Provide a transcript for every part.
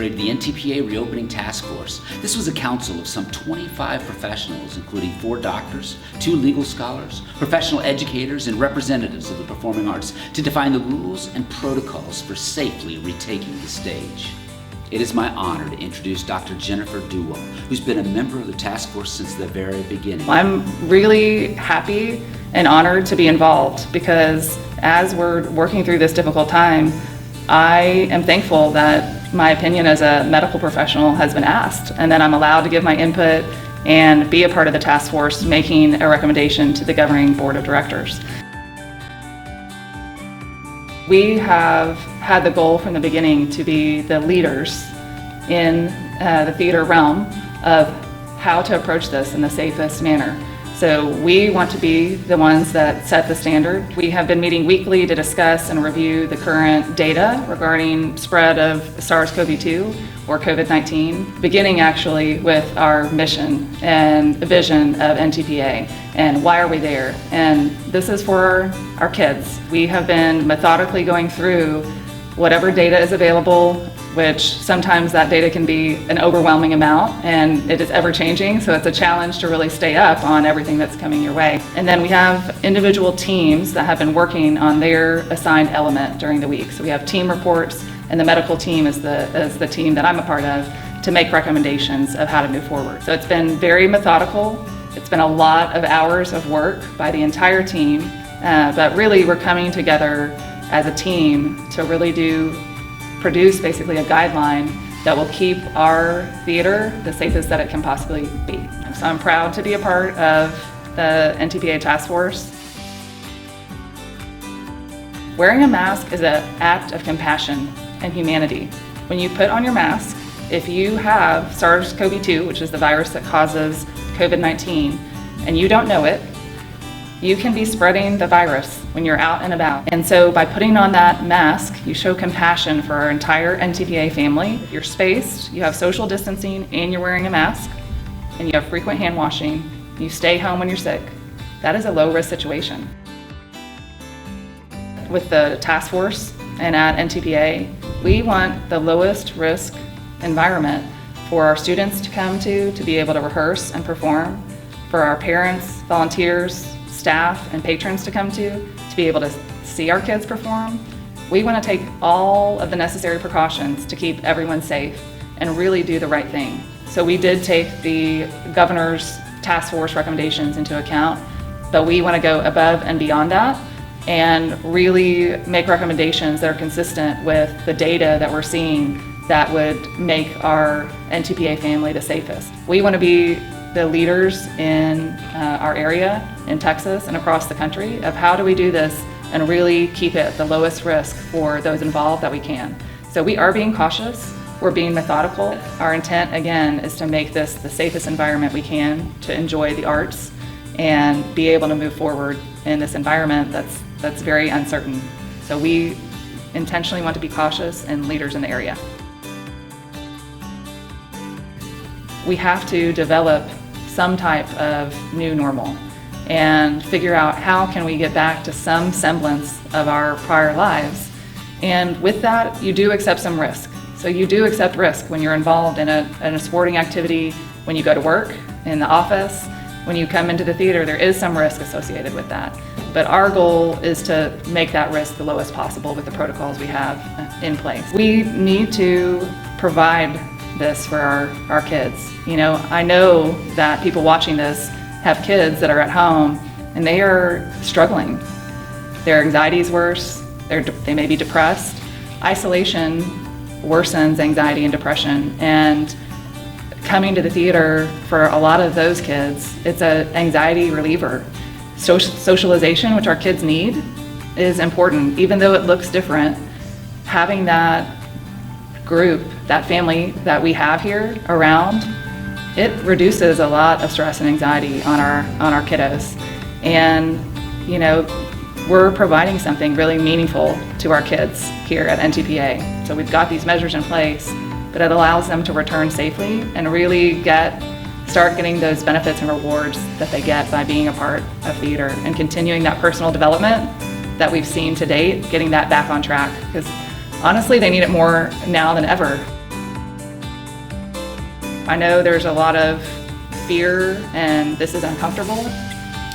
created the NTPA Reopening Task Force. This was a council of some 25 professionals, including 4 doctors, 2 legal scholars, professional educators, and representatives of the performing arts to define the rules and protocols for safely retaking the stage. It is my honor to introduce Dr. Jennifer Duewall, who's been a member of the task force since the very beginning. I'm really happy and honored to be involved because as we're working through this difficult time, I am thankful that my opinion as a medical professional has been asked and that I'm allowed to give my input and be a part of the task force making a recommendation to the governing board of directors. We have had the goal from the beginning to be the leaders in the theater realm of how to approach this in the safest manner. So we want to be the ones that set the standard. We have been meeting weekly to discuss and review the current data regarding spread of SARS-CoV-2 or COVID-19, beginning actually with our mission and vision of NTPA and why are we there. And this is for our kids. We have been methodically going through whatever data is available, which sometimes that data can be an overwhelming amount and it is ever changing, so it's a challenge to really stay up on everything that's coming your way. And then we have individual teams that have been working on their assigned element during the week. So we have team reports, and the medical team is the team that I'm a part of to make recommendations of how to move forward. So it's been very methodical. It's been a lot of hours of work by the entire team, but really we're coming together as a team to really produce basically a guideline that will keep our theater the safest that it can possibly be. So I'm proud to be a part of the NTPA task force. Wearing a mask is an act of compassion and humanity. When you put on your mask, if you have SARS-CoV-2, which is the virus that causes COVID-19, and you don't know it, you can be spreading the virus when you're out and about. And so by putting on that mask, you show compassion for our entire NTPA family. You're spaced, you have social distancing, and you're wearing a mask, and you have frequent hand washing. You stay home when you're sick. That is a low-risk situation. With the task force and at NTPA, we want the lowest risk environment for our students to come to be able to rehearse and perform, for our parents, volunteers, staff, and patrons to come to be able to see our kids perform. We want to take all of the necessary precautions to keep everyone safe and really do the right thing. So we did take the governor's task force recommendations into account, but we want to go above and beyond that and really make recommendations that are consistent with the data that we're seeing that would make our NTPA family the safest. We want to be the leaders in our area in Texas and across the country of how do we do this and really keep it at the lowest risk for those involved that we can. So we are being cautious, we're being methodical. Our intent again is to make this the safest environment we can to enjoy the arts and be able to move forward in this environment that's very uncertain. So we intentionally want to be cautious and leaders in the area. We have to develop some type of new normal and figure out how can we get back to some semblance of our prior lives. And with that, you do accept some risk. So you do accept risk when you're involved in a sporting activity, when you go to work, in the office, when you come into the theater, there is some risk associated with that. But our goal is to make that risk the lowest possible with the protocols we have in place. We need to provide this for our kids. You know, I know that people watching this have kids that are at home and they are struggling. Their anxiety is worse, they may be depressed. Isolation worsens anxiety and depression, and coming to the theater for a lot of those kids, it's an anxiety reliever. Socialization, which our kids need, is important. Even though it looks different, having that group, that family that we have here around, it reduces a lot of stress and anxiety on our kiddos. And you know, we're providing something really meaningful to our kids here at NTPA. So we've got these measures in place, but it allows them to return safely and really start getting those benefits and rewards that they get by being a part of theater and continuing that personal development that we've seen to date, getting that back on track. Because honestly, they need it more now than ever. I know there's a lot of fear and this is uncomfortable,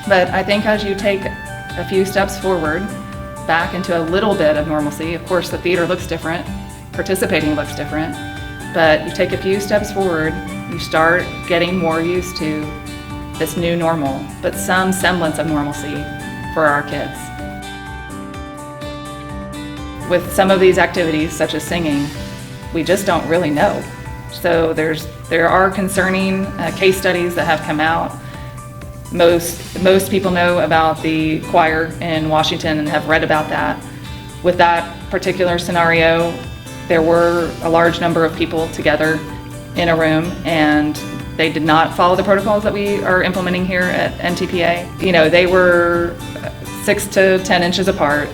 but I think as you take a few steps forward back into a little bit of normalcy, of course the theater looks different, participating looks different, but you take a few steps forward, you start getting more used to this new normal, but some semblance of normalcy for our kids. With some of these activities, such as singing, we just don't really know. So there are concerning case studies that have come out. Most people know about the choir in Washington and have read about that. With that particular scenario, there were a large number of people together in a room, and they did not follow the protocols that we are implementing here at NTPA. You know, they were 6 to 10 inches apart.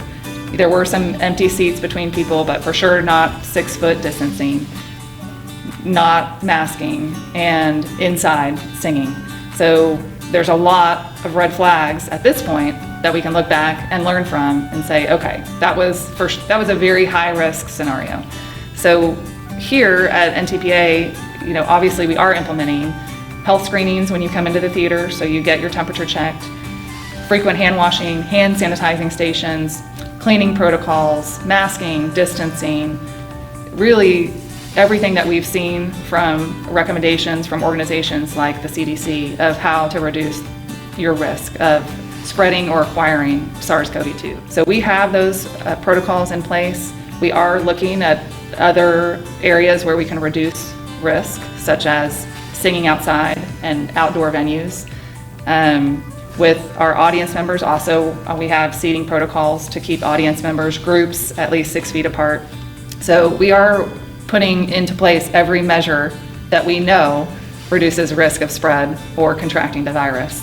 There were some empty seats between people, but for sure not 6 foot distancing, not masking, and inside singing. So there's a lot of red flags at this point that we can look back and learn from and say, okay, that was a very high risk scenario. So here at NTPA, you know, obviously we are implementing health screenings when you come into the theater, so you get your temperature checked, frequent hand washing, hand sanitizing stations, cleaning protocols, masking, distancing, really everything that we've seen from recommendations from organizations like the CDC of how to reduce your risk of spreading or acquiring SARS-CoV-2. So we have those protocols in place. We are looking at other areas where we can reduce risk, such as singing outside and outdoor venues. With our audience members also, we have seating protocols to keep audience members, groups at least 6 feet apart. So we are putting into place every measure that we know reduces risk of spread or contracting the virus.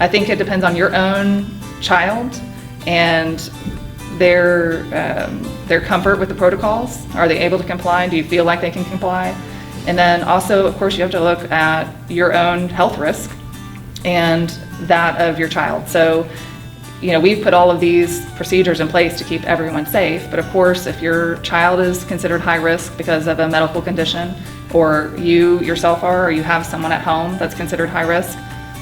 I think it depends on your own child and their comfort with the protocols. Are they able to comply? Do you feel like they can comply? And then also, of course, you have to look at your own health risk and that of your child. So, you know, we've put all of these procedures in place to keep everyone safe, but of course, if your child is considered high risk because of a medical condition, or you yourself are, or you have someone at home that's considered high risk,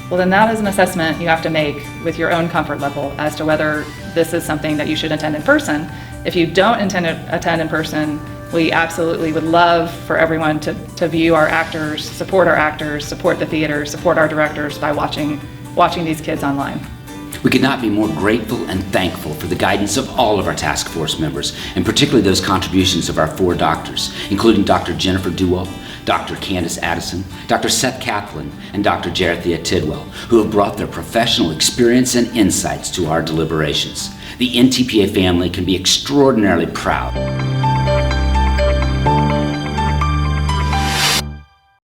well, then that is an assessment you have to make with your own comfort level as to whether this is something that you should attend in person. If you don't intend to attend in person, we absolutely would love for everyone to view our actors, support the theater, support our directors by watching these kids online. We could not be more grateful and thankful for the guidance of all of our task force members, and particularly those contributions of our 4 doctors, including Dr. Jennifer Duewall, Dr. Candace Addison, Dr. Seth Kaplan, and Dr. Jarethia Tidwell, who have brought their professional experience and insights to our deliberations. The NTPA family can be extraordinarily proud